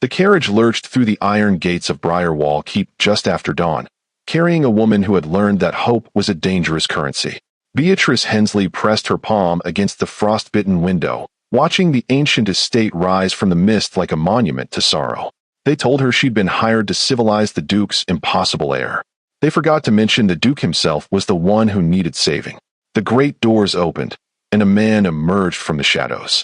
The carriage lurched through the iron gates of Briarwall Keep just after dawn, carrying a woman who had learned that hope was a dangerous currency. Beatrice Hensley pressed her palm against the frostbitten window, watching the ancient estate rise from the mist like a monument to sorrow. They told her she'd been hired to civilize the Duke's impossible heir. They forgot to mention the Duke himself was the one who needed saving. The great doors opened, and a man emerged from the shadows.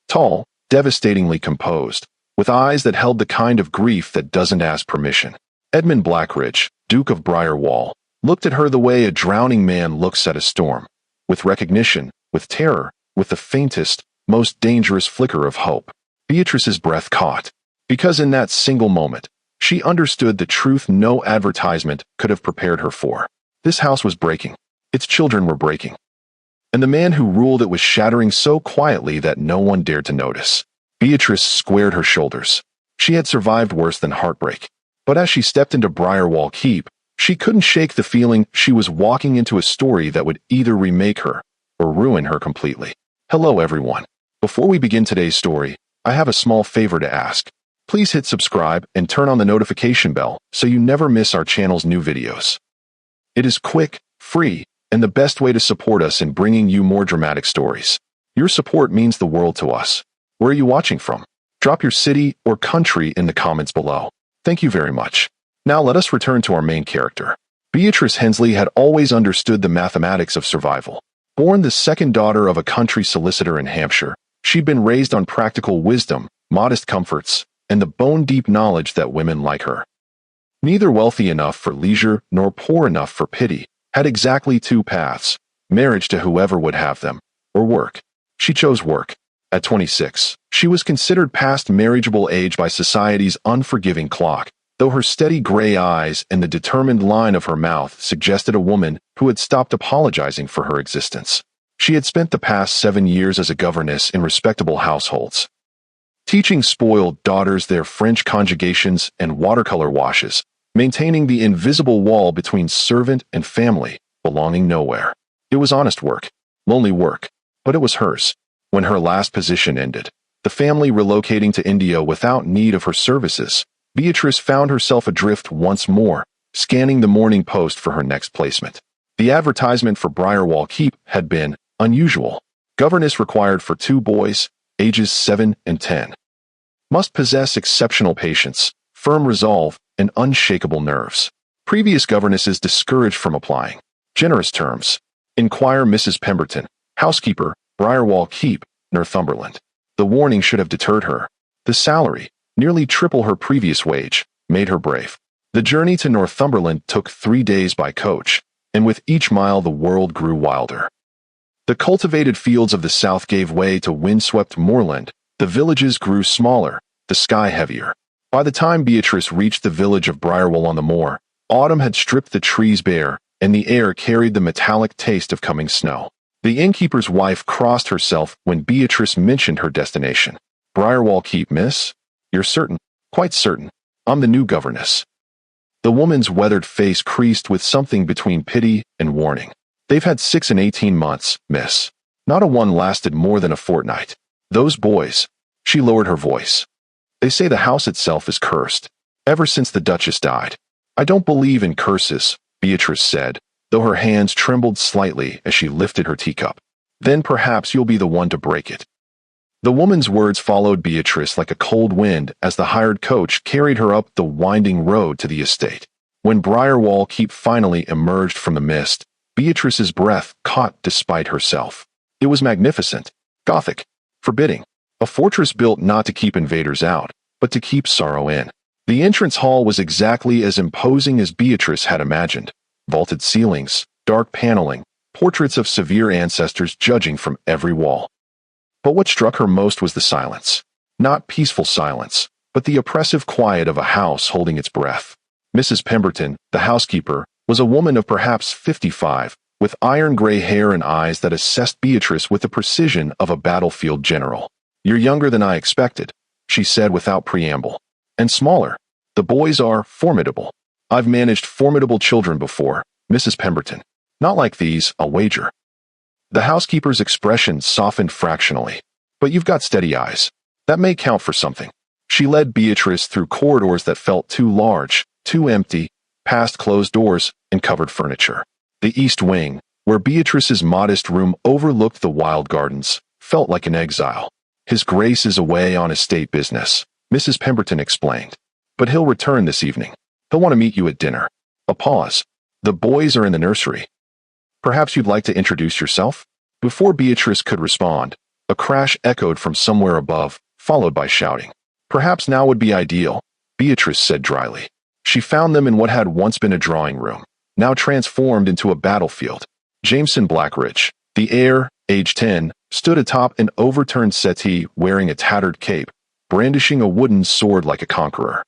Tall, devastatingly composed, with eyes that held the kind of grief that doesn't ask permission. Edmund Blackridge, Duke of Briarwall, looked at her the way a drowning man looks at a storm, with recognition, with terror, with the faintest, most dangerous flicker of hope. Beatrice's breath caught, because in that single moment, she understood the truth no advertisement could have prepared her for. This house was breaking. Its children were breaking. And the man who ruled it was shattering so quietly that no one dared to notice. Beatrice squared her shoulders. She had survived worse than heartbreak. But as she stepped into Briarwall Keep, she couldn't shake the feeling she was walking into a story that would either remake her or ruin her completely. Hello everyone. Before we begin today's story, I have a small favor to ask. Please hit subscribe and turn on the notification bell so you never miss our channel's new videos. It is quick, free, and the best way to support us in bringing you more dramatic stories. Your support means the world to us. Where are you watching from? Drop your city or country in the comments below. Thank you very much. Now let us return to our main character. Beatrice Hensley had always understood the mathematics of survival. Born the second daughter of a country solicitor in Hampshire, she'd been raised on practical wisdom, modest comforts, and the bone-deep knowledge that women like her, neither wealthy enough for leisure nor poor enough for pity, had exactly two paths: marriage to whoever would have them, or work. She chose work. At 26, she was considered past marriageable age by society's unforgiving clock, though her steady gray eyes and the determined line of her mouth suggested a woman who had stopped apologizing for her existence. She had spent the past 7 years as a governess in respectable households, teaching spoiled daughters their French conjugations and watercolor washes, maintaining the invisible wall between servant and family, belonging nowhere. It was honest work, lonely work, but it was hers. When her last position ended, the family relocating to India without need of her services, Beatrice found herself adrift once more, scanning the Morning Post for her next placement. The advertisement for Briarwall Keep had been unusual. Governess required for 2 boys, ages 7 and 10. Must possess exceptional patience, firm resolve, and unshakable nerves. Previous governesses discouraged from applying. Generous terms. Inquire Mrs. Pemberton, housekeeper, Briarwall Keep, Northumberland. The warning should have deterred her. The salary, nearly triple her previous wage, made her brave. The journey to Northumberland took 3 days by coach, and with each mile the world grew wilder. The cultivated fields of the south gave way to windswept moorland, the villages grew smaller, the sky heavier. By the time Beatrice reached the village of Briarwall on the moor, autumn had stripped the trees bare, and the air carried the metallic taste of coming snow. The innkeeper's wife crossed herself when Beatrice mentioned her destination. Briarwall Keep, miss? You're certain? Quite certain. I'm the new governess. The woman's weathered face creased with something between pity and warning. They've had 6 and 18 months, miss. Not a one lasted more than a fortnight. Those boys. She lowered her voice. They say the house itself is cursed. Ever since the Duchess died. I don't believe in curses, Beatrice said, though her hands trembled slightly as she lifted her teacup. Then perhaps you'll be the one to break it. The woman's words followed Beatrice like a cold wind as the hired coach carried her up the winding road to the estate. When Briarwall Keep finally emerged from the mist, Beatrice's breath caught despite herself. It was magnificent, Gothic, forbidding. A fortress built not to keep invaders out, but to keep sorrow in. The entrance hall was exactly as imposing as Beatrice had imagined. Vaulted ceilings, dark paneling, portraits of severe ancestors judging from every wall. But what struck her most was the silence. Not peaceful silence, but the oppressive quiet of a house holding its breath. Mrs. Pemberton, the housekeeper, was a woman of perhaps 55, with iron-gray hair and eyes that assessed Beatrice with the precision of a battlefield general. You're younger than I expected, she said without preamble. And smaller. The boys are formidable. I've managed formidable children before, Mrs. Pemberton. Not like these, I'll wager. The housekeeper's expression softened fractionally. But you've got steady eyes. That may count for something. She led Beatrice through corridors that felt too large, too empty, past closed doors and covered furniture. The east wing, where Beatrice's modest room overlooked the wild gardens, felt like an exile. His Grace is away on estate business, Mrs. Pemberton explained. But he'll return this evening. He'll want to meet you at dinner. A pause. The boys are in the nursery. Perhaps you'd like to introduce yourself? Before Beatrice could respond, a crash echoed from somewhere above, followed by shouting. Perhaps now would be ideal, Beatrice said dryly. She found them in what had once been a drawing room, now transformed into a battlefield. Jameson Blackridge, the heir, age 10, stood atop an overturned settee wearing a tattered cape, brandishing a wooden sword like a conqueror.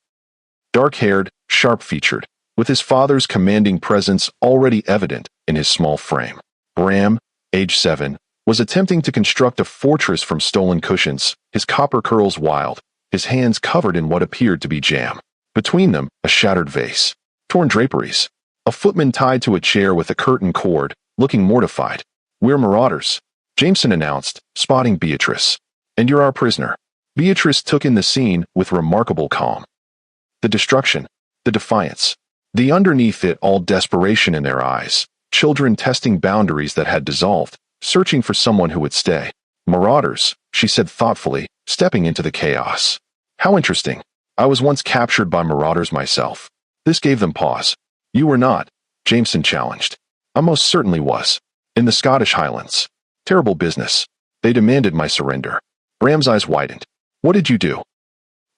Dark-haired, sharp-featured, with his father's commanding presence already evident in his small frame. Bram, age 7, was attempting to construct a fortress from stolen cushions, his copper curls wild, his hands covered in what appeared to be jam. Between them, a shattered vase. Torn draperies. A footman tied to a chair with a curtain cord, looking mortified. We're marauders, Jameson announced, spotting Beatrice. And you're our prisoner. Beatrice took in the scene with remarkable calm. The destruction, the defiance, the underneath it all desperation in their eyes, children testing boundaries that had dissolved, searching for someone who would stay. Marauders, she said thoughtfully, stepping into the chaos. How interesting. I was once captured by marauders myself. This gave them pause. You were not, Jameson challenged. I most certainly was. In the Scottish Highlands. Terrible business. They demanded my surrender. Bram's eyes widened. What did you do?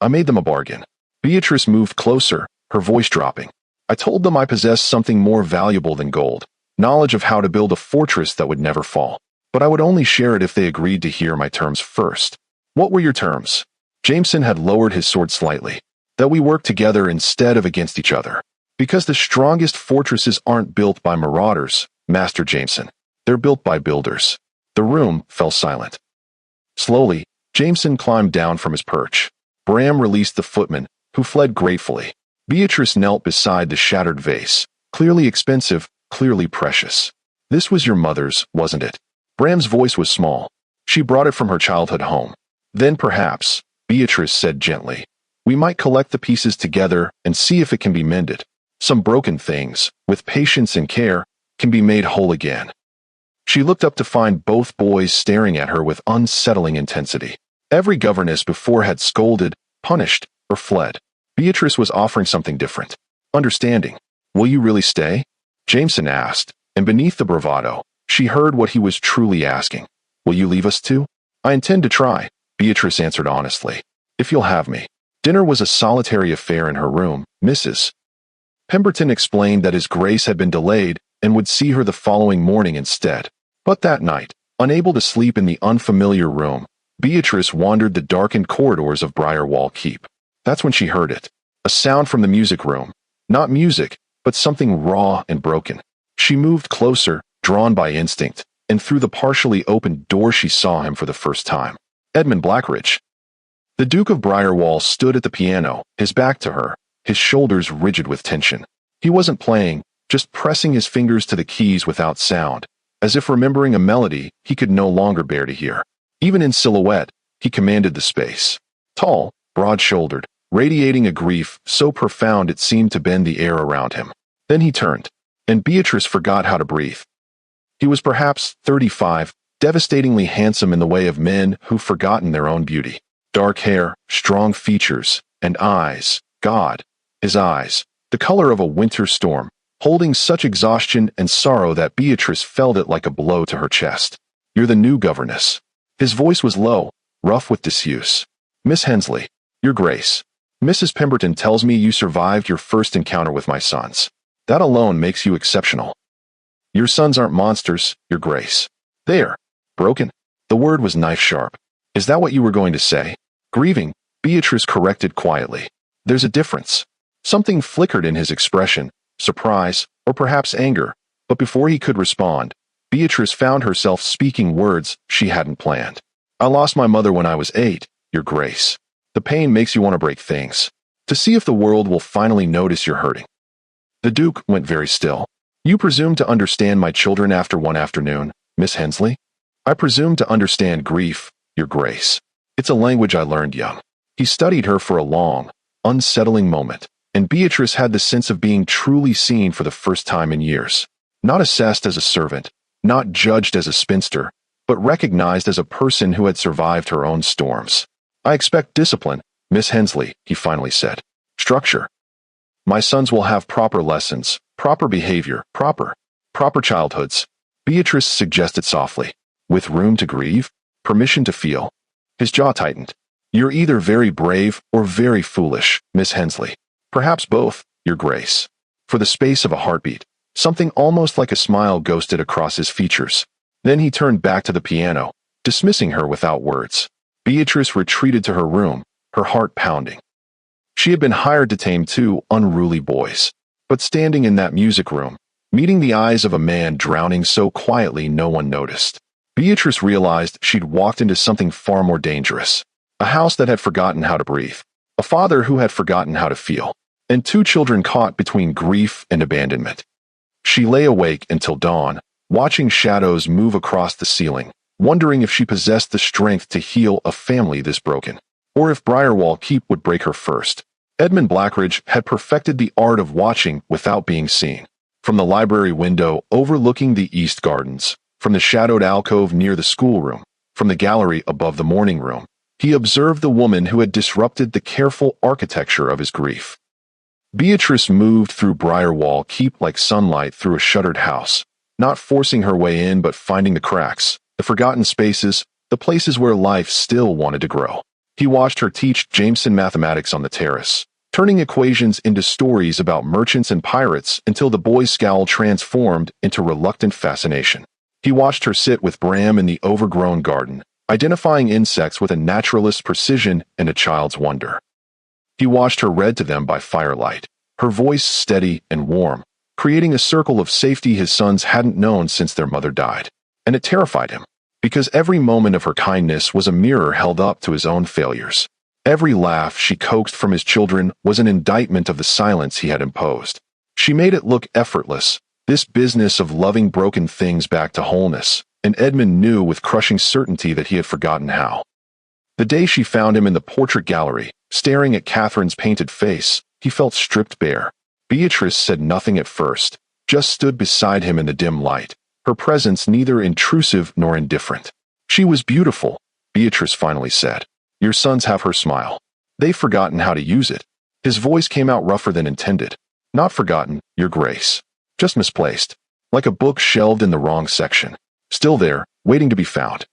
I made them a bargain. Beatrice moved closer, her voice dropping. I told them I possessed something more valuable than gold, knowledge of how to build a fortress that would never fall. But I would only share it if they agreed to hear my terms first. What were your terms? Jameson had lowered his sword slightly. That we work together instead of against each other. Because the strongest fortresses aren't built by marauders, Master Jameson. They're built by builders. The room fell silent. Slowly, Jameson climbed down from his perch. Bram released the footman, who fled gratefully. Beatrice knelt beside the shattered vase, clearly expensive, clearly precious. This was your mother's, wasn't it? Bram's voice was small. She brought it from her childhood home. Then perhaps, Beatrice said gently, we might collect the pieces together and see if it can be mended. Some broken things, with patience and care, can be made whole again. She looked up to find both boys staring at her with unsettling intensity. Every governess before had scolded, punished, or fled. Beatrice was offering something different. Understanding. Will you really stay? Jameson asked, and beneath the bravado, she heard what he was truly asking. Will you leave us too? I intend to try, Beatrice answered honestly. If you'll have me. Dinner was a solitary affair in her room, Mrs. Pemberton explained that his Grace had been delayed and would see her the following morning instead. But that night, unable to sleep in the unfamiliar room, Beatrice wandered the darkened corridors of Briarwall Keep. That's when she heard it. A sound from the music room. Not music, but something raw and broken. She moved closer, drawn by instinct, and through the partially opened door she saw him for the first time. Edmund Blackridge. The Duke of Briarwall stood at the piano, his back to her, his shoulders rigid with tension. He wasn't playing, just pressing his fingers to the keys without sound, as if remembering a melody he could no longer bear to hear. Even in silhouette, he commanded the space. Tall, broad-shouldered, radiating a grief so profound it seemed to bend the air around him. Then he turned, and Beatrice forgot how to breathe. He was perhaps 35, devastatingly handsome in the way of men who've forgotten their own beauty. Dark hair, strong features, and eyes, God, his eyes, the color of a winter storm, holding such exhaustion and sorrow that Beatrice felt it like a blow to her chest. You're the new governess. His voice was low, rough with disuse. Miss Hensley, Your Grace. Mrs. Pemberton tells me you survived your first encounter with my sons. That alone makes you exceptional. Your sons aren't monsters, Your Grace. They're broken. The word was knife-sharp. Is that what you were going to say? Grieving, Beatrice corrected quietly. There's a difference. Something flickered in his expression, surprise, or perhaps anger, but before he could respond, Beatrice found herself speaking words she hadn't planned. I lost my mother when I was 8, Your Grace. The pain makes you want to break things, to see if the world will finally notice you're hurting. The Duke went very still. You presume to understand my children after one afternoon, Miss Hensley? I presume to understand grief, Your Grace. It's a language I learned young. He studied her for a long, unsettling moment, and Beatrice had the sense of being truly seen for the first time in years. Not assessed as a servant, not judged as a spinster, but recognized as a person who had survived her own storms. "I expect discipline, Miss Hensley," he finally said. "Structure. My sons will have proper lessons, proper behavior, proper childhoods," Beatrice suggested softly. "With room to grieve, permission to feel." His jaw tightened. "You're either very brave or very foolish, Miss Hensley. Perhaps both, Your Grace." For the space of a heartbeat, something almost like a smile ghosted across his features. Then he turned back to the piano, dismissing her without words. Beatrice retreated to her room, her heart pounding. She had been hired to tame two unruly boys. But standing in that music room, meeting the eyes of a man drowning so quietly no one noticed, Beatrice realized she'd walked into something far more dangerous. A house that had forgotten how to breathe. A father who had forgotten how to feel. And two children caught between grief and abandonment. She lay awake until dawn, watching shadows move across the ceiling, wondering if she possessed the strength to heal a family this broken, or if Briarwall Keep would break her first. Edmund Blackridge had perfected the art of watching without being seen. From the library window overlooking the east gardens, from the shadowed alcove near the schoolroom, from the gallery above the morning room, he observed the woman who had disrupted the careful architecture of his grief. Beatrice moved through Briarwall Keep like sunlight through a shuttered house, not forcing her way in but finding the cracks, the forgotten spaces, the places where life still wanted to grow. He watched her teach Jameson mathematics on the terrace, turning equations into stories about merchants and pirates until the boy's scowl transformed into reluctant fascination. He watched her sit with Bram in the overgrown garden, identifying insects with a naturalist's precision and a child's wonder. He watched her read to them by firelight, her voice steady and warm, creating a circle of safety his sons hadn't known since their mother died. And it terrified him, because every moment of her kindness was a mirror held up to his own failures. Every laugh she coaxed from his children was an indictment of the silence he had imposed. She made it look effortless, this business of loving broken things back to wholeness, and Edmund knew with crushing certainty that he had forgotten how. The day she found him in the portrait gallery, staring at Catherine's painted face, he felt stripped bare. Beatrice said nothing at first, just stood beside him in the dim light, her presence neither intrusive nor indifferent. "She was beautiful," Beatrice finally said. "Your sons have her smile. They've forgotten how to use it." His voice came out rougher than intended. "Not forgotten, Your Grace. Just misplaced. Like a book shelved in the wrong section. Still there, waiting to be found."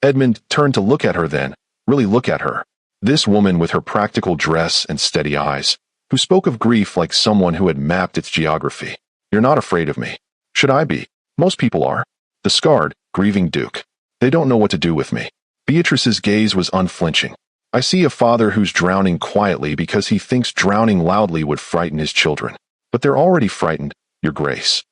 Edmund turned to look at her then, really look at her. This woman with her practical dress and steady eyes, who spoke of grief like someone who had mapped its geography. "You're not afraid of me. Should I be? Most people are. The scarred, grieving Duke. They don't know what to do with me." Beatrice's gaze was unflinching. "I see a father who's drowning quietly because he thinks drowning loudly would frighten his children. But they're already frightened, Your Grace.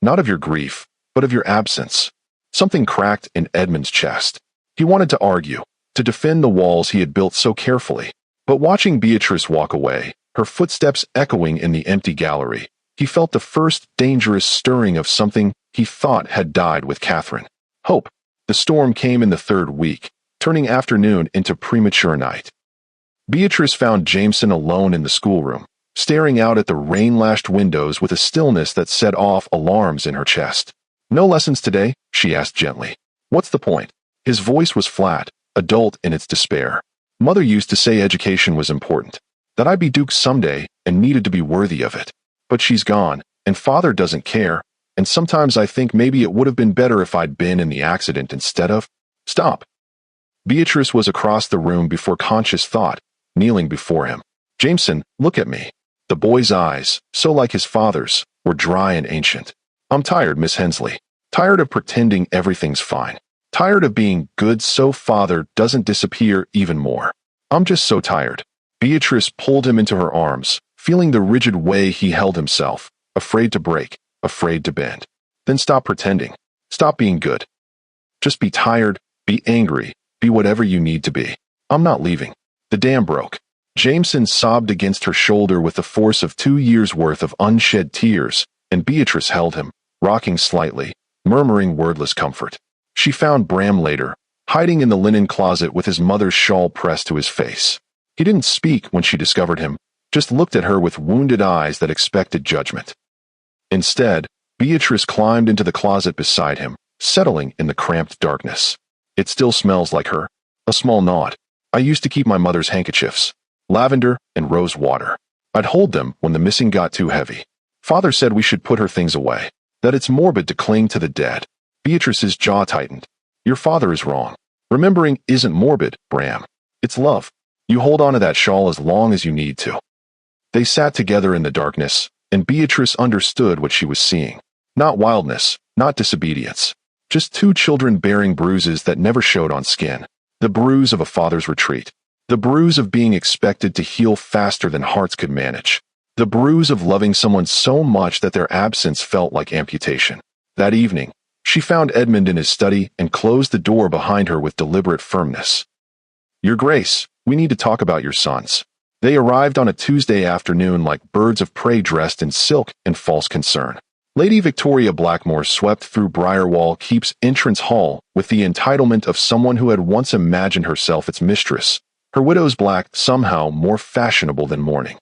Not of your grief, but of your absence." Something cracked in Edmund's chest. He wanted to argue, to defend the walls he had built so carefully. But watching Beatrice walk away, her footsteps echoing in the empty gallery, he felt the first dangerous stirring of something he thought had died with Catherine. Hope. The storm came in the third week, turning afternoon into premature night. Beatrice found Jameson alone in the schoolroom, staring out at the rain-lashed windows with a stillness that set off alarms in her chest. "No lessons today?" she asked gently. "What's the point?" His voice was flat, adult in its despair. "Mother used to say education was important, that I'd be Duke someday and needed to be worthy of it. But she's gone, and Father doesn't care, and sometimes I think maybe it would have been better if I'd been in the accident instead of—" "Stop." Beatrice was across the room before conscious thought, kneeling before him. "Jameson, look at me." The boy's eyes, so like his father's, were dry and ancient. "I'm tired, Miss Hensley. Tired of pretending everything's fine. Tired of being good so Father doesn't disappear even more. I'm just so tired." Beatrice pulled him into her arms, feeling the rigid way he held himself, afraid to break, afraid to bend. "Then stop pretending. Stop being good. Just be tired, be angry, be whatever you need to be. I'm not leaving. The dam broke." Jameson sobbed against her shoulder with the force of 2 years' worth of unshed tears, and Beatrice held him, rocking slightly, murmuring wordless comfort. She found Bram later, hiding in the linen closet with his mother's shawl pressed to his face. He didn't speak when she discovered him, just looked at her with wounded eyes that expected judgment. Instead, Beatrice climbed into the closet beside him, settling in the cramped darkness. It still smells like her. A small nod. I used to keep my mother's handkerchiefs. Lavender and rose water. I'd hold them when the missing got too heavy. Father said we should put her things away, that it's morbid to cling to the dead. Beatrice's jaw tightened. Your father is wrong. Remembering isn't morbid, Bram. It's love. You hold on to that shawl as long as you need to. They sat together in the darkness, and Beatrice understood what she was seeing. Not wildness, not disobedience. Just two children bearing bruises that never showed on skin. The bruise of a father's retreat. The bruise of being expected to heal faster than hearts could manage. The bruise of loving someone so much that their absence felt like amputation. That evening, she found Edmund in his study and closed the door behind her with deliberate firmness. Your Grace, we need to talk about your sons. They arrived on a Tuesday afternoon like birds of prey dressed in silk and false concern. Lady Victoria Blackmore swept through Briarwall Keep's entrance hall with the entitlement of someone who had once imagined herself its mistress, her widow's black somehow more fashionable than mourning.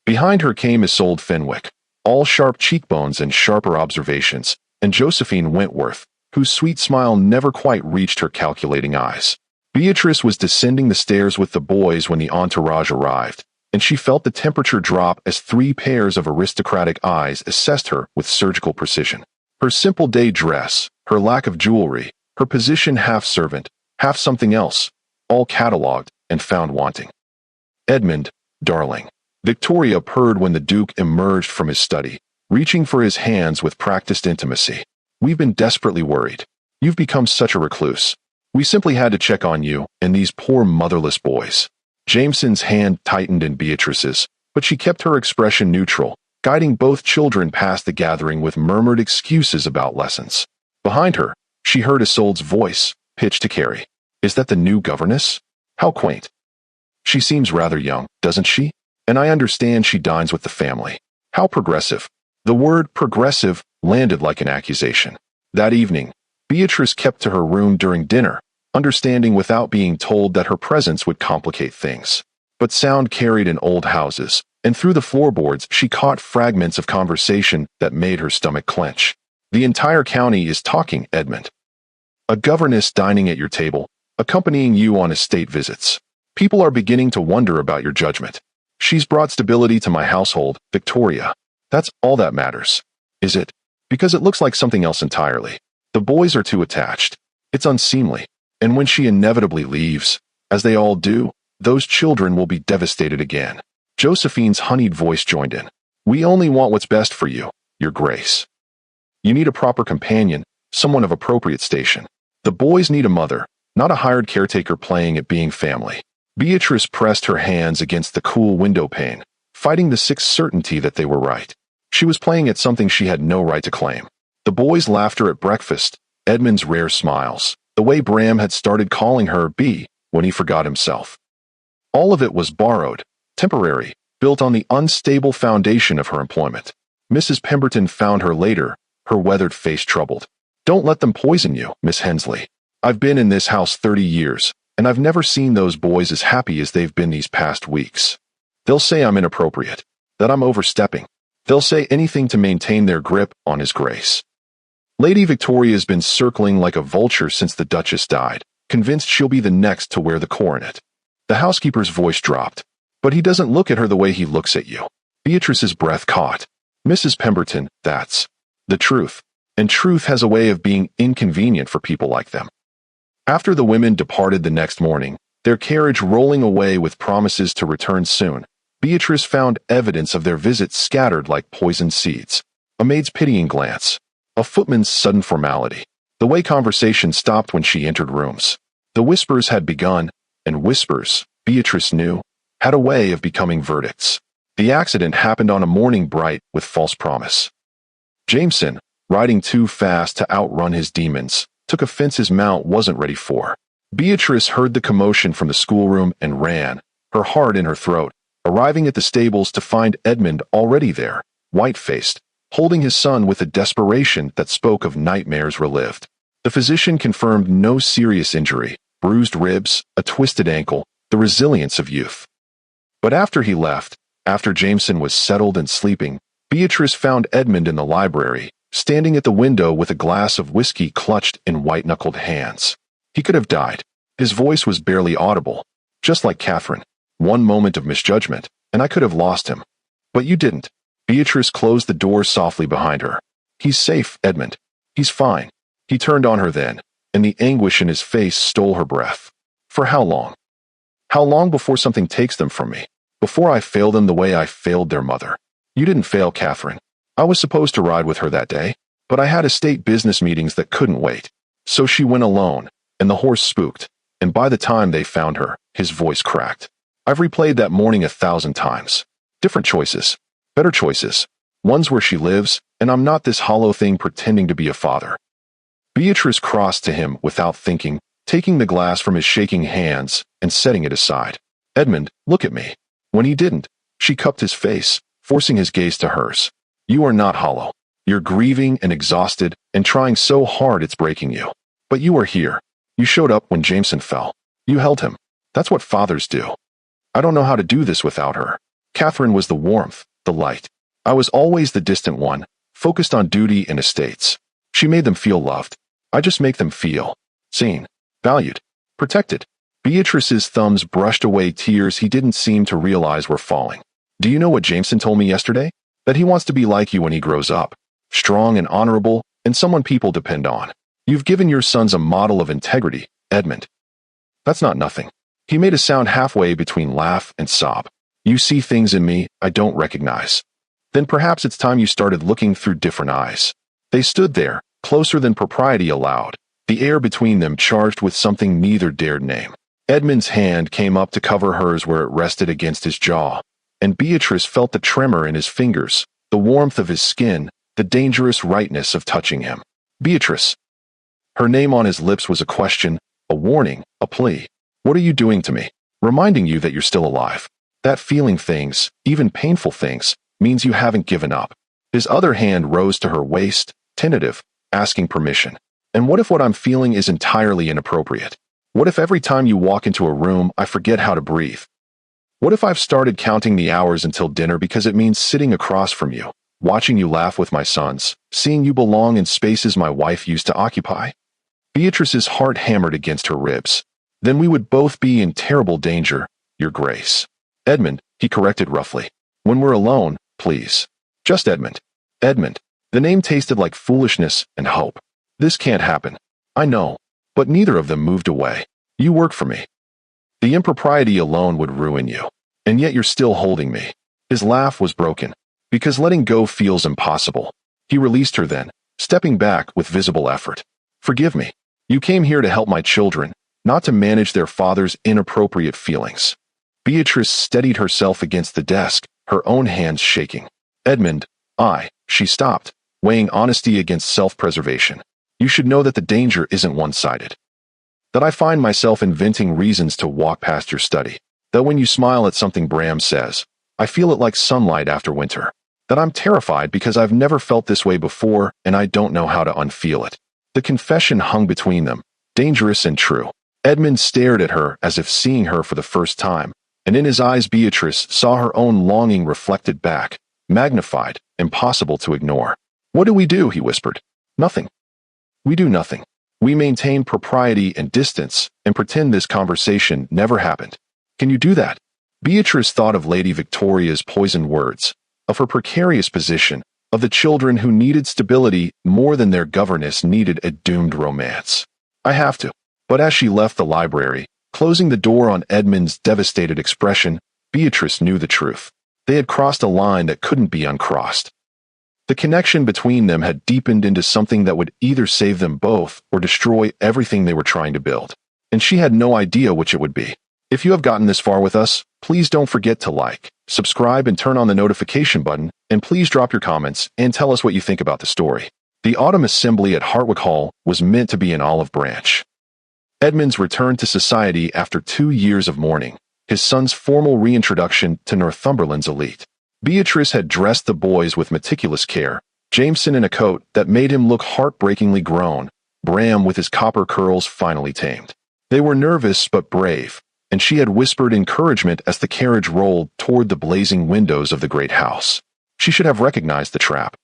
Behind her came Isolde Fenwick, all sharp cheekbones and sharper observations, and Josephine Wentworth, whose sweet smile never quite reached her calculating eyes. Beatrice was descending the stairs with the boys when the entourage arrived, and she felt the temperature drop as three pairs of aristocratic eyes assessed her with surgical precision. Her simple day dress, her lack of jewelry, her position half servant, half something else, all catalogued and found wanting. Edmund, darling. Victoria purred when the Duke emerged from his study, reaching for his hands with practiced intimacy. We've been desperately worried. You've become such a recluse. We simply had to check on you and these poor motherless boys. Jameson's hand tightened in Beatrice's, but she kept her expression neutral, guiding both children past the gathering with murmured excuses about lessons. Behind her, she heard Isolde's voice, pitched to Carrie. Is that the new governess? How quaint. She seems rather young, doesn't she? And I understand she dines with the family. How progressive. The word progressive landed like an accusation. That evening, Beatrice kept to her room during dinner, understanding without being told that her presence would complicate things. But sound carried in old houses, and through the floorboards she caught fragments of conversation that made her stomach clench. The entire county is talking, Edmund. A governess dining at your table, accompanying you on estate visits. People are beginning to wonder about your judgment. She's brought stability to my household, Victoria. That's all that matters. Is it? Because it looks like something else entirely. The boys are too attached. It's unseemly. And when she inevitably leaves, as they all do, those children will be devastated again. Josephine's honeyed voice joined in. We only want what's best for you, Your Grace. You need a proper companion, someone of appropriate station. The boys need a mother, not a hired caretaker playing at being family. Beatrice pressed her hands against the cool window pane, fighting the sick certainty that they were right. She was playing at something she had no right to claim. The boys' laughter at breakfast, Edmund's rare smiles, the way Bram had started calling her B when he forgot himself. All of it was borrowed, temporary, built on the unstable foundation of her employment. Mrs. Pemberton found her later, her weathered face troubled. Don't let them poison you, Miss Hensley. I've been in this house 30 years, and I've never seen those boys as happy as they've been these past weeks. They'll say I'm inappropriate, that I'm overstepping. They'll say anything to maintain their grip on His Grace. Lady Victoria's been circling like a vulture since the Duchess died, convinced she'll be the next to wear the coronet. The housekeeper's voice dropped. But he doesn't look at her the way he looks at you. Beatrice's breath caught. Mrs. Pemberton, that's the truth. And truth has a way of being inconvenient for people like them. After the women departed the next morning, their carriage rolling away with promises to return soon, Beatrice found evidence of their visit scattered like poisoned seeds. A maid's pitying glance. A footman's sudden formality. The way conversation stopped when she entered rooms. The whispers had begun, and whispers, Beatrice knew, had a way of becoming verdicts. The accident happened on a morning bright with false promise. Jameson, riding too fast to outrun his demons, took offense his mount wasn't ready for. Beatrice heard the commotion from the schoolroom and ran, her heart in her throat, arriving at the stables to find Edmund already there, white-faced, holding his son with a desperation that spoke of nightmares relived. The physician confirmed no serious injury, bruised ribs, a twisted ankle, the resilience of youth. But after he left, after Jameson was settled and sleeping, Beatrice found Edmund in the library, standing at the window with a glass of whiskey clutched in white-knuckled hands. He could have died. His voice was barely audible, just like Catherine. One moment of misjudgment, and I could have lost him. But you didn't. Beatrice closed the door softly behind her. He's safe, Edmund. He's fine. He turned on her then, and the anguish in his face stole her breath. For how long? How long before something takes them from me? Before I fail them the way I failed their mother? You didn't fail, Catherine. I was supposed to ride with her that day, but I had estate business meetings that couldn't wait. So she went alone, and the horse spooked, and by the time they found her, his voice cracked. I've replayed that morning 1,000 times. Different choices. Better choices. Ones where she lives, and I'm not this hollow thing pretending to be a father. Beatrice crossed to him without thinking, taking the glass from his shaking hands and setting it aside. Edmund, look at me. When he didn't, she cupped his face, forcing his gaze to hers. You are not hollow. You're grieving and exhausted and trying so hard it's breaking you. But you are here. You showed up when Jameson fell. You held him. That's what fathers do. I don't know how to do this without her. Catherine was the warmth, the light. I was always the distant one, focused on duty and estates. She made them feel loved. I just make them feel seen, valued, protected. Beatrice's thumbs brushed away tears he didn't seem to realize were falling. Do you know what Jameson told me yesterday? That he wants to be like you when he grows up. Strong and honorable, and someone people depend on. You've given your sons a model of integrity, Edmund. That's not nothing. He made a sound halfway between laugh and sob. You see things in me I don't recognize. Then perhaps it's time you started looking through different eyes. They stood there, closer than propriety allowed, the air between them charged with something neither dared name. Edmund's hand came up to cover hers where it rested against his jaw, and Beatrice felt the tremor in his fingers, the warmth of his skin, the dangerous rightness of touching him. Beatrice. Her name on his lips was a question, a warning, a plea. What are you doing to me? Reminding you that you're still alive. That feeling things, even painful things, means you haven't given up. His other hand rose to her waist, tentative, asking permission. And what if what I'm feeling is entirely inappropriate? What if every time you walk into a room I forget how to breathe? What if I've started counting the hours until dinner because it means sitting across from you, watching you laugh with my sons, seeing you belong in spaces my wife used to occupy? Beatrice's heart hammered against her ribs. Then we would both be in terrible danger, Your Grace. Edmund, he corrected roughly. When we're alone, please. Just Edmund. Edmund. The name tasted like foolishness and hope. This can't happen. I know. But neither of them moved away. You work for me. The impropriety alone would ruin you. And yet you're still holding me. His laugh was broken. Because letting go feels impossible. He released her then, stepping back with visible effort. Forgive me. You came here to help my children, not to manage their father's inappropriate feelings. Beatrice steadied herself against the desk, her own hands shaking. Edmund, she stopped, weighing honesty against self-preservation. You should know that the danger isn't one-sided. That I find myself inventing reasons to walk past your study. That when you smile at something Bram says, I feel it like sunlight after winter. That I'm terrified because I've never felt this way before and I don't know how to unfeel it. The confession hung between them, dangerous and true. Edmund stared at her as if seeing her for the first time, and in his eyes Beatrice saw her own longing reflected back, magnified, impossible to ignore. What do we do? He whispered. Nothing. We do nothing. We maintain propriety and distance and pretend this conversation never happened. Can you do that? Beatrice thought of Lady Victoria's poisoned words, of her precarious position, of the children who needed stability more than their governess needed a doomed romance. I have to. But as she left the library, closing the door on Edmund's devastated expression, Beatrice knew the truth. They had crossed a line that couldn't be uncrossed. The connection between them had deepened into something that would either save them both or destroy everything they were trying to build. And she had no idea which it would be. If you have gotten this far with us, please don't forget to like, subscribe, and turn on the notification button, and please drop your comments and tell us what you think about the story. The autumn assembly at Hartwick Hall was meant to be an olive branch. Edmund's return to society after 2 years of mourning, his son's formal reintroduction to Northumberland's elite. Beatrice had dressed the boys with meticulous care, Jameson in a coat that made him look heartbreakingly grown, Bram with his copper curls finally tamed. They were nervous but brave, and she had whispered encouragement as the carriage rolled toward the blazing windows of the great house. She should have recognized the trap.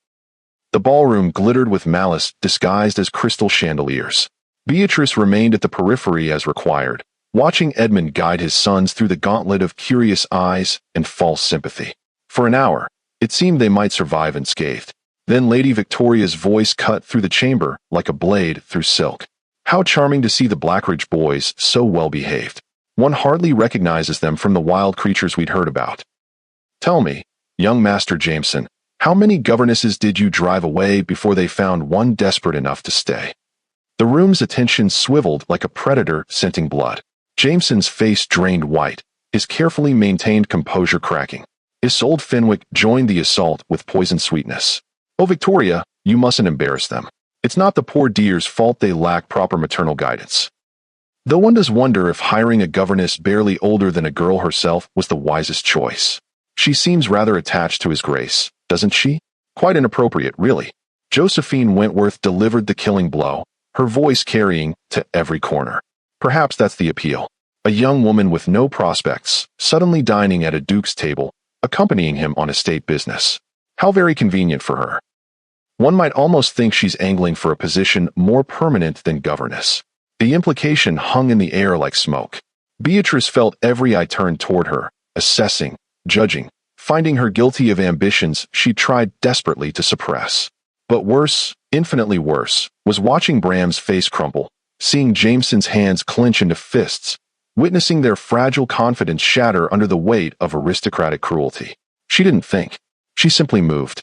The ballroom glittered with malice disguised as crystal chandeliers. Beatrice remained at the periphery as required, watching Edmund guide his sons through the gauntlet of curious eyes and false sympathy. For an hour, it seemed they might survive unscathed. Then Lady Victoria's voice cut through the chamber like a blade through silk. How charming to see the Blackridge boys so well behaved. One hardly recognizes them from the wild creatures we'd heard about. Tell me, young Master Jameson, how many governesses did you drive away before they found one desperate enough to stay? The room's attention swiveled like a predator scenting blood. Jameson's face drained white, his carefully maintained composure cracking. Isolde Fenwick joined the assault with poisoned sweetness. Oh, Victoria, you mustn't embarrass them. It's not the poor dear's fault they lack proper maternal guidance. Though one does wonder if hiring a governess barely older than a girl herself was the wisest choice. She seems rather attached to his grace, doesn't she? Quite inappropriate, really. Josephine Wentworth delivered the killing blow, her voice carrying to every corner. Perhaps that's the appeal. A young woman with no prospects, suddenly dining at a duke's table, accompanying him on estate business. How very convenient for her. One might almost think she's angling for a position more permanent than governess. The implication hung in the air like smoke. Beatrice felt every eye turned toward her, assessing, judging, finding her guilty of ambitions she tried desperately to suppress. But worse, infinitely worse, was watching Bram's face crumple, seeing Jameson's hands clench into fists, witnessing their fragile confidence shatter under the weight of aristocratic cruelty. She didn't think. She simply moved.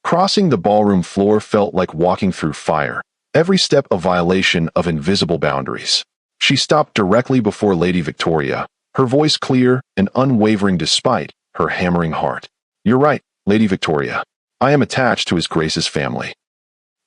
Crossing the ballroom floor felt like walking through fire, every step a violation of invisible boundaries. She stopped directly before Lady Victoria, her voice clear and unwavering despite her hammering heart. You're right, Lady Victoria. I am attached to His Grace's family.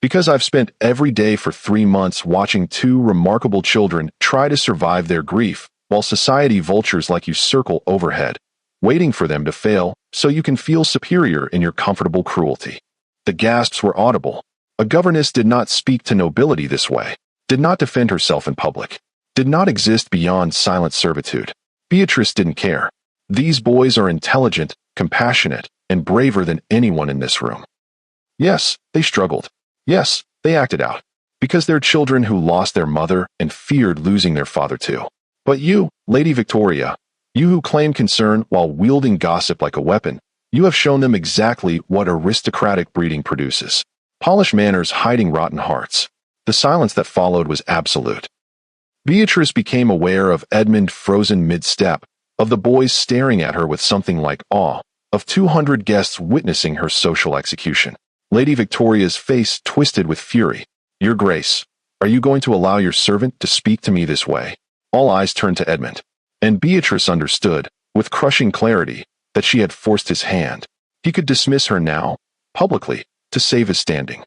Because I've spent every day for 3 months watching 2 remarkable children try to survive their grief, while society vultures like you circle overhead, waiting for them to fail so you can feel superior in your comfortable cruelty. The gasps were audible. A governess did not speak to nobility this way, did not defend herself in public, did not exist beyond silent servitude. Beatrice didn't care. These boys are intelligent, compassionate, and braver than anyone in this room. Yes, they struggled. Yes, they acted out. Because they're children who lost their mother and feared losing their father too. But you, Lady Victoria, you who claim concern while wielding gossip like a weapon, you have shown them exactly what aristocratic breeding produces. Polished manners hiding rotten hearts. The silence that followed was absolute. Beatrice became aware of Edmund frozen mid-step, of the boys staring at her with something like awe, of 200 guests witnessing her social execution. Lady Victoria's face twisted with fury. Your Grace, are you going to allow your servant to speak to me this way? All eyes turned to Edmund, and Beatrice understood, with crushing clarity, that she had forced his hand. He could dismiss her now, publicly, to save his standing.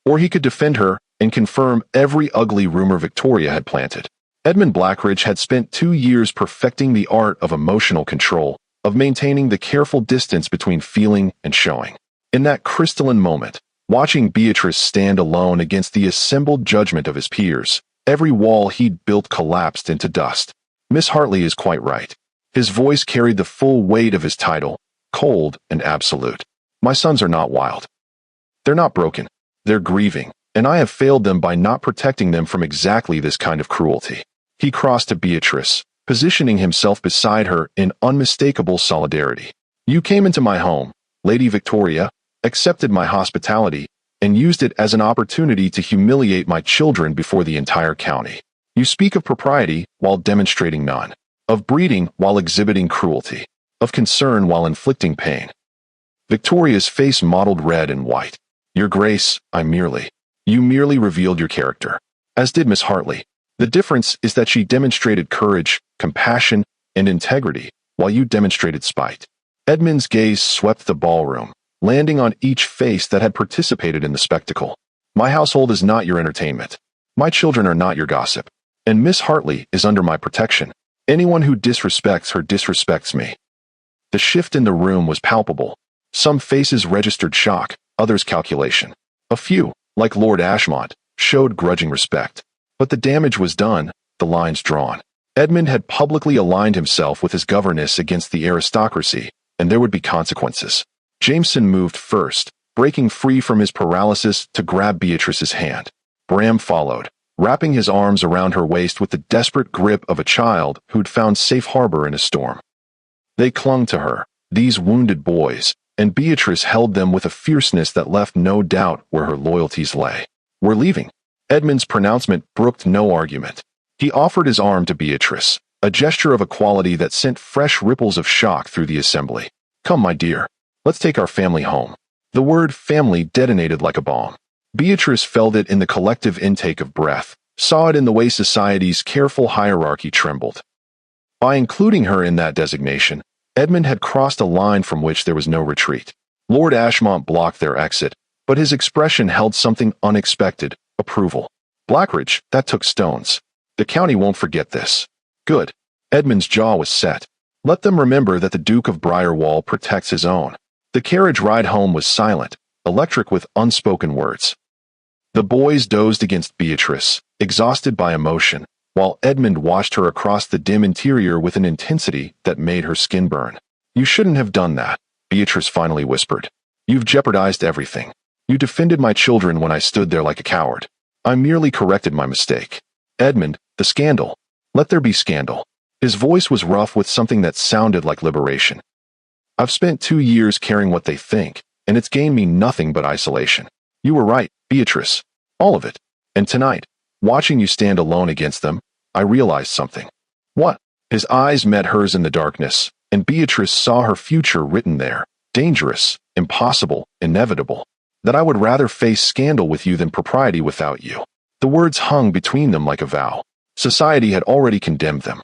Or he could defend her and confirm every ugly rumor Victoria had planted. Edmund Blackridge had spent 2 years perfecting the art of emotional control, of maintaining the careful distance between feeling and showing. In that crystalline moment, watching Beatrice stand alone against the assembled judgment of his peers, every wall he'd built collapsed into dust. Miss Hartley is quite right. His voice carried the full weight of his title, cold and absolute. My sons are not wild. They're not broken. They're grieving, and I have failed them by not protecting them from exactly this kind of cruelty. He crossed to Beatrice, positioning himself beside her in unmistakable solidarity. You came into my home, Lady Victoria, accepted my hospitality, and used it as an opportunity to humiliate my children before the entire county. You speak of propriety while demonstrating none, of breeding while exhibiting cruelty, of concern while inflicting pain. Victoria's face mottled red and white. Your Grace, you merely revealed your character, as did Miss Hartley. The difference is that she demonstrated courage, compassion, and integrity, while you demonstrated spite. Edmund's gaze swept the ballroom, landing on each face that had participated in the spectacle. My household is not your entertainment. My children are not your gossip. And Miss Hartley is under my protection. Anyone who disrespects her disrespects me. The shift in the room was palpable. Some faces registered shock, others calculation. A few, like Lord Ashmont, showed grudging respect. But the damage was done, the lines drawn. Edmund had publicly aligned himself with his governess against the aristocracy, and there would be consequences. Jameson moved first, breaking free from his paralysis to grab Beatrice's hand. Bram followed, wrapping his arms around her waist with the desperate grip of a child who'd found safe harbor in a storm. They clung to her, these wounded boys, and Beatrice held them with a fierceness that left no doubt where her loyalties lay. "We're leaving." Edmund's pronouncement brooked no argument. He offered his arm to Beatrice, a gesture of equality that sent fresh ripples of shock through the assembly. "Come, my dear. Let's take our family home." The word family detonated like a bomb. Beatrice felt it in the collective intake of breath, saw it in the way society's careful hierarchy trembled. By including her in that designation, Edmund had crossed a line from which there was no retreat. Lord Ashmont blocked their exit, but his expression held something unexpected: approval. "Blackridge, that took stones. The county won't forget this." "Good." Edmund's jaw was set. "Let them remember that the Duke of Briarwall protects his own." The carriage ride home was silent, electric with unspoken words. The boys dozed against Beatrice, exhausted by emotion, while Edmund watched her across the dim interior with an intensity that made her skin burn. "You shouldn't have done that," Beatrice finally whispered. "You've jeopardized everything. You defended my children when I stood there like a coward. I merely corrected my mistake." "Edmund, the scandal. Let there be scandal." His voice was rough with something that sounded like liberation. "I've spent 2 years caring what they think, and it's gained me nothing but isolation. You were right, Beatrice. All of it. And tonight, watching you stand alone against them, I realized something." "What?" His eyes met hers in the darkness, and Beatrice saw her future written there. "Dangerous, impossible, inevitable. That I would rather face scandal with you than propriety without you." The words hung between them like a vow. Society had already condemned them.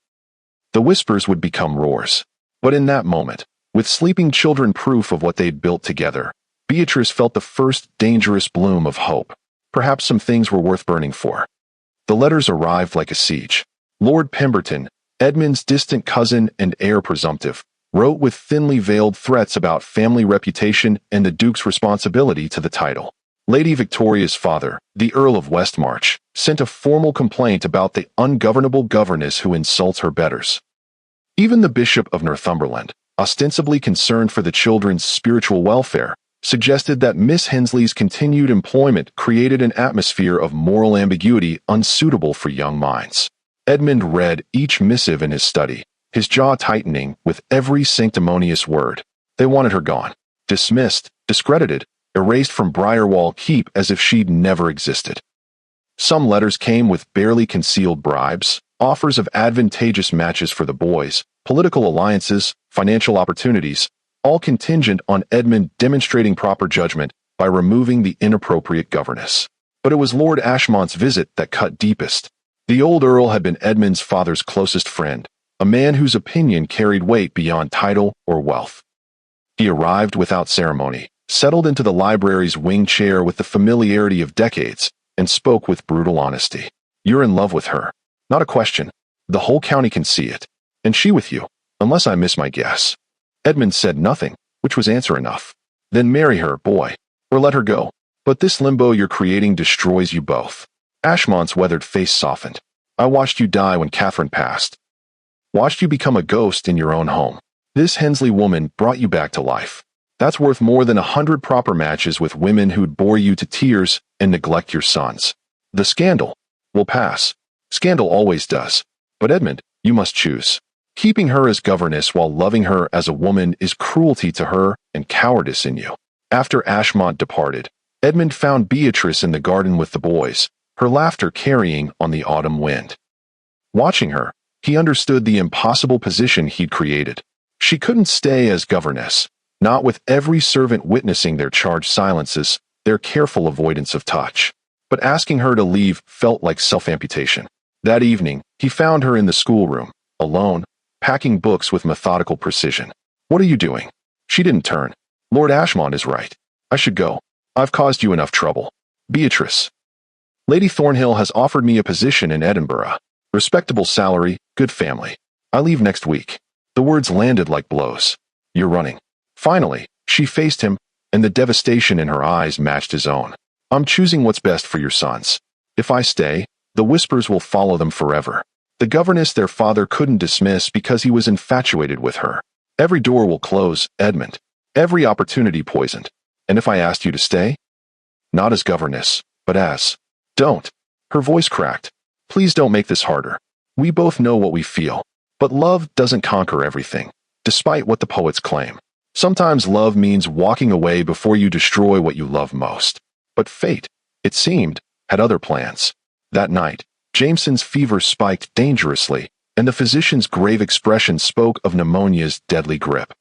The whispers would become roars. But in that moment, with sleeping children proof of what they'd built together, Beatrice felt the first dangerous bloom of hope. Perhaps some things were worth burning for. The letters arrived like a siege. Lord Pemberton, Edmund's distant cousin and heir presumptive, wrote with thinly veiled threats about family reputation and the Duke's responsibility to the title. Lady Victoria's father, the Earl of Westmarch, sent a formal complaint about the ungovernable governess who insults her betters. Even the Bishop of Northumberland, ostensibly concerned for the children's spiritual welfare, suggested that Miss Hensley's continued employment created an atmosphere of moral ambiguity unsuitable for young minds. Edmund read each missive in his study, his jaw tightening with every sanctimonious word. They wanted her gone, dismissed, discredited, erased from Briarwall Keep as if she'd never existed. Some letters came with barely concealed bribes, offers of advantageous matches for the boys, political alliances, financial opportunities, all contingent on Edmund demonstrating proper judgment by removing the inappropriate governess. But it was Lord Ashmont's visit that cut deepest. The old Earl had been Edmund's father's closest friend, a man whose opinion carried weight beyond title or wealth. He arrived without ceremony, settled into the library's wing chair with the familiarity of decades, and spoke with brutal honesty. "You're in love with her. Not a question. The whole county can see it. And she with you, unless I miss my guess." Edmund said nothing, which was answer enough. "Then marry her, boy, or let her go. But this limbo you're creating destroys you both." Ashmont's weathered face softened. "I watched you die when Catherine passed. Watched you become a ghost in your own home. This Hensley woman brought you back to life. That's worth more than 100 proper matches with women who'd bore you to tears and neglect your sons. The scandal will pass. Scandal always does. But Edmund, you must choose. Keeping her as governess while loving her as a woman is cruelty to her and cowardice in you." After Ashmont departed, Edmund found Beatrice in the garden with the boys, her laughter carrying on the autumn wind. Watching her, he understood the impossible position he'd created. She couldn't stay as governess, not with every servant witnessing their charged silences, their careful avoidance of touch. But asking her to leave felt like self-amputation. That evening, he found her in the schoolroom, alone, packing books with methodical precision. "What are you doing?" She didn't turn. "Lord Ashmont is right. I should go. I've caused you enough trouble." "Beatrice. Lady Thornhill has offered me a position in Edinburgh. Respectable salary, good family. I leave next week." The words landed like blows. "You're running." Finally, she faced him, and the devastation in her eyes matched his own. "I'm choosing what's best for your sons. If I stay, the whispers will follow them forever. The governess their father couldn't dismiss because he was infatuated with her. Every door will close, Edmund. Every opportunity poisoned. And if I asked you to stay? Not as governess, but as... Don't. Her voice cracked. Please don't make this harder. We both know what we feel. But love doesn't conquer everything, despite what the poets claim. Sometimes love means walking away before you destroy what you love most. But fate, it seemed, had other plans. That night, Jameson's fever spiked dangerously, and the physician's grave expression spoke of pneumonia's deadly grip.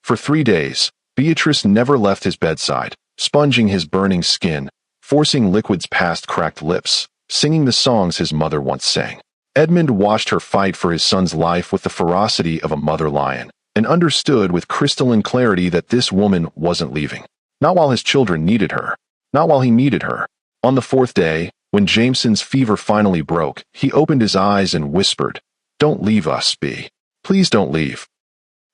For 3 days, Beatrice never left his bedside, sponging his burning skin, forcing liquids past cracked lips, singing the songs his mother once sang. Edmund watched her fight for his son's life with the ferocity of a mother lion, and understood with crystalline clarity that this woman wasn't leaving. Not while his children needed her. Not while he needed her. On the 4th day, when Jameson's fever finally broke, he opened his eyes and whispered, "Don't leave us, Bea. Please don't leave."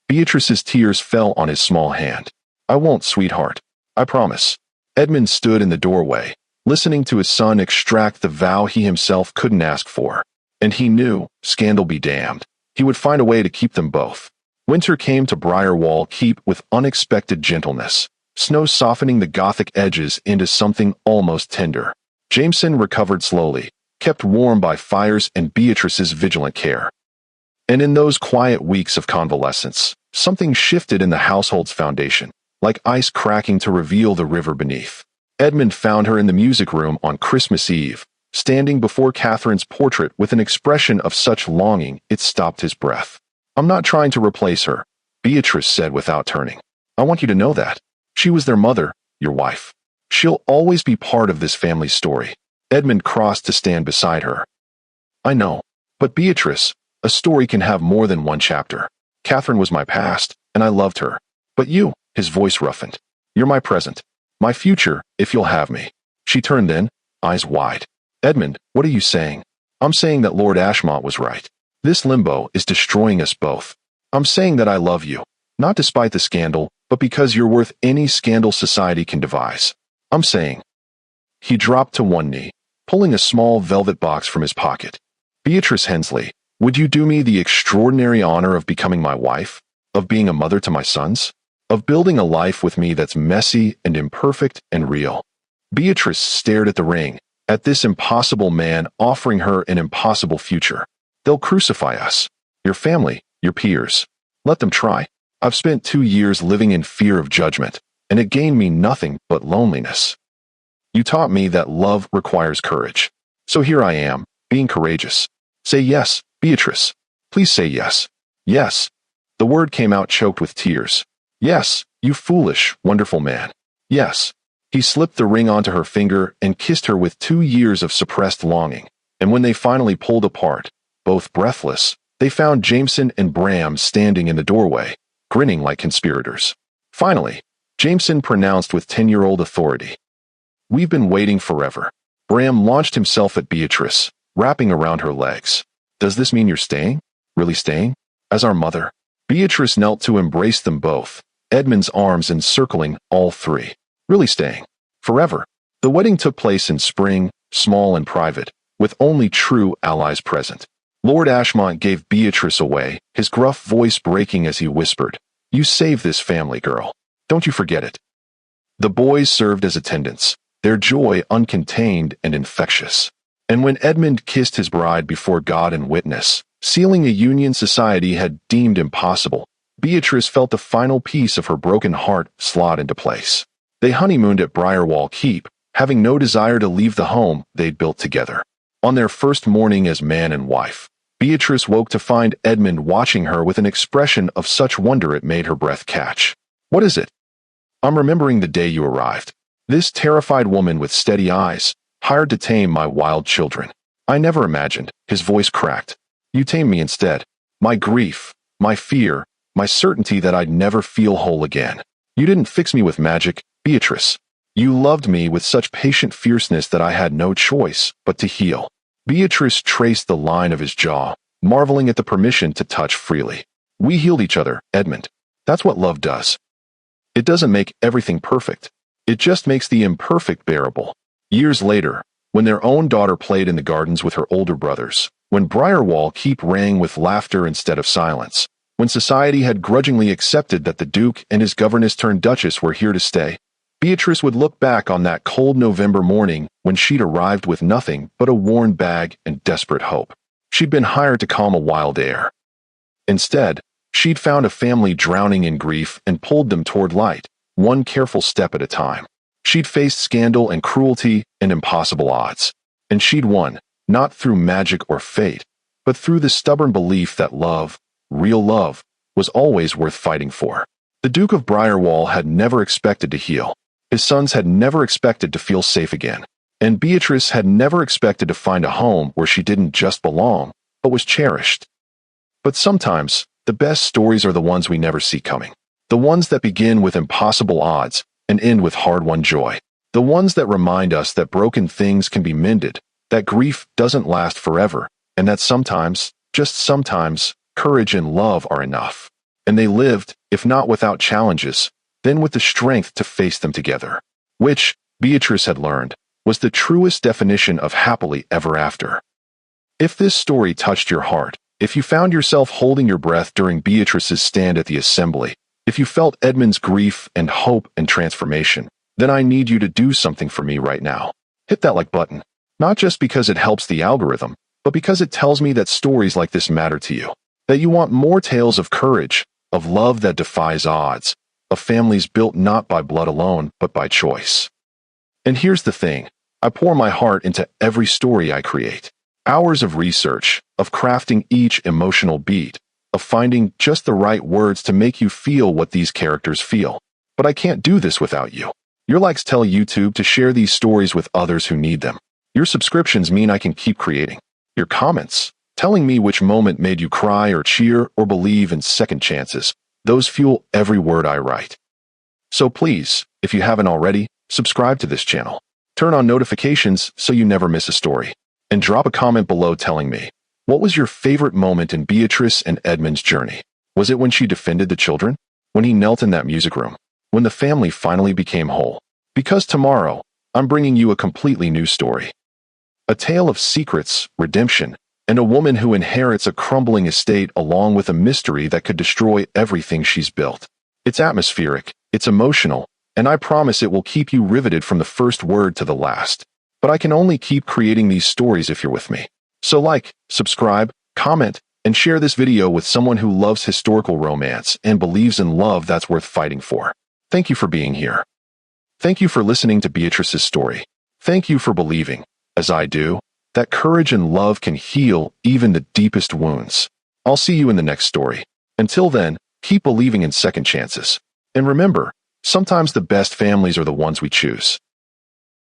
Beatrice's tears fell on his small hand. "I won't, sweetheart. I promise." Edmund stood in the doorway, listening to his son extract the vow he himself couldn't ask for. And he knew, scandal be damned, he would find a way to keep them both. Winter came to Briarwall Keep with unexpected gentleness, snow softening the Gothic edges into something almost tender. Jameson recovered slowly, kept warm by fires and Beatrice's vigilant care. And in those quiet weeks of convalescence, something shifted in the household's foundation, like ice cracking to reveal the river beneath. Edmund found her in the music room on Christmas Eve, standing before Catherine's portrait with an expression of such longing it stopped his breath. "I'm not trying to replace her," Beatrice said without turning. "I want you to know that. She was their mother, your wife. She'll always be part of this family's story." Edmund crossed to stand beside her. "I know. But Beatrice, a story can have more than one chapter. Catherine was my past, and I loved her. But you," his voice roughened, "you're my present. My future, if you'll have me." She turned then, eyes wide. "Edmund, what are you saying?" "I'm saying that Lord Ashmont was right. This limbo is destroying us both. I'm saying that I love you, not despite the scandal, but because you're worth any scandal society can devise. I'm saying..." He dropped to one knee, pulling a small velvet box from his pocket. "Beatrice Hensley, would you do me the extraordinary honor of becoming my wife? Of being a mother to my sons? Of building a life with me that's messy and imperfect and real?" Beatrice stared at the ring, at this impossible man offering her an impossible future. "They'll crucify us. Your family, your peers. Let them try. I've spent 2 years living in fear of judgment, and it gained me nothing but loneliness. You taught me that love requires courage. So here I am, being courageous. Say yes, Beatrice. Please say yes. Yes." The word came out choked with tears. "Yes, you foolish, wonderful man. Yes." He slipped the ring onto her finger and kissed her with 2 years of suppressed longing, and when they finally pulled apart, both breathless, they found Jameson and Bram standing in the doorway, grinning like conspirators. Finally, Jameson pronounced with 10-year-old authority, "We've been waiting forever." Bram launched himself at Beatrice, wrapping around her legs. "Does this mean you're staying? Really staying? As our mother?" Beatrice knelt to embrace them both, Edmund's arms encircling all three. "Really staying. Forever." The wedding took place in spring, small and private, with only true allies present. Lord Ashmont gave Beatrice away, his gruff voice breaking as he whispered, "You saved this family, girl. Don't you forget it." The boys served as attendants, their joy uncontained and infectious. And when Edmund kissed his bride before God and witness, sealing a union society had deemed impossible, Beatrice felt the final piece of her broken heart slot into place. They honeymooned at Briarwall Keep, having no desire to leave the home they'd built together. On their first morning as man and wife, Beatrice woke to find Edmund watching her with an expression of such wonder it made her breath catch. "What is it?" "I'm remembering the day you arrived. This terrified woman with steady eyes, hired to tame my wild children. I never imagined," his voice cracked. "You tamed me instead. My grief, my fear, my certainty that I'd never feel whole again. You didn't fix me with magic, Beatrice. You loved me with such patient fierceness that I had no choice but to heal." Beatrice traced the line of his jaw, marveling at the permission to touch freely. "We healed each other, Edmund. That's what love does. It doesn't make everything perfect. It just makes the imperfect bearable." Years later, when their own daughter played in the gardens with her older brothers, when Briarwall keep rang with laughter instead of silence, when society had grudgingly accepted that the Duke and his governess turned Duchess were here to stay, Beatrice would look back on that cold November morning when she'd arrived with nothing but a worn bag and desperate hope. She'd been hired to calm a wild air. Instead, she'd found a family drowning in grief and pulled them toward light, one careful step at a time. She'd faced scandal and cruelty and impossible odds. And she'd won, not through magic or fate, but through the stubborn belief that love, real love, was always worth fighting for. The Duke of Briarwall had never expected to heal. His sons had never expected to feel safe again. And Beatrice had never expected to find a home where she didn't just belong, but was cherished. But sometimes, the best stories are the ones we never see coming. The ones that begin with impossible odds and end with hard-won joy. The ones that remind us that broken things can be mended, that grief doesn't last forever, and that sometimes, just sometimes, courage and love are enough. And they lived, if not without challenges, then with the strength to face them together. Which, Beatrice had learned, was the truest definition of happily ever after. If this story touched your heart, if you found yourself holding your breath during Beatrice's stand at the assembly, if you felt Edmund's grief and hope and transformation, then I need you to do something for me right now. Hit that like button. Not just because it helps the algorithm, but because it tells me that stories like this matter to you. That you want more tales of courage, of love that defies odds, of families built not by blood alone, but by choice. And here's the thing. I pour my heart into every story I create. Hours of research, of crafting each emotional beat, of finding just the right words to make you feel what these characters feel. But I can't do this without you. Your likes tell YouTube to share these stories with others who need them. Your subscriptions mean I can keep creating. Your comments, telling me which moment made you cry or cheer or believe in second chances, those fuel every word I write. So please, if you haven't already, subscribe to this channel. Turn on notifications so you never miss a story. And drop a comment below telling me, what was your favorite moment in Beatrice and Edmund's journey? Was it when she defended the children? When he knelt in that music room? When the family finally became whole? Because tomorrow, I'm bringing you a completely new story. A tale of secrets, redemption, and a woman who inherits a crumbling estate along with a mystery that could destroy everything she's built. It's atmospheric, it's emotional, and I promise it will keep you riveted from the first word to the last. But I can only keep creating these stories if you're with me. So like, subscribe, comment, and share this video with someone who loves historical romance and believes in love that's worth fighting for. Thank you for being here. Thank you for listening to Beatrice's story. Thank you for believing, as I do, that courage and love can heal even the deepest wounds. I'll see you in the next story. Until then, keep believing in second chances. And remember, sometimes the best families are the ones we choose.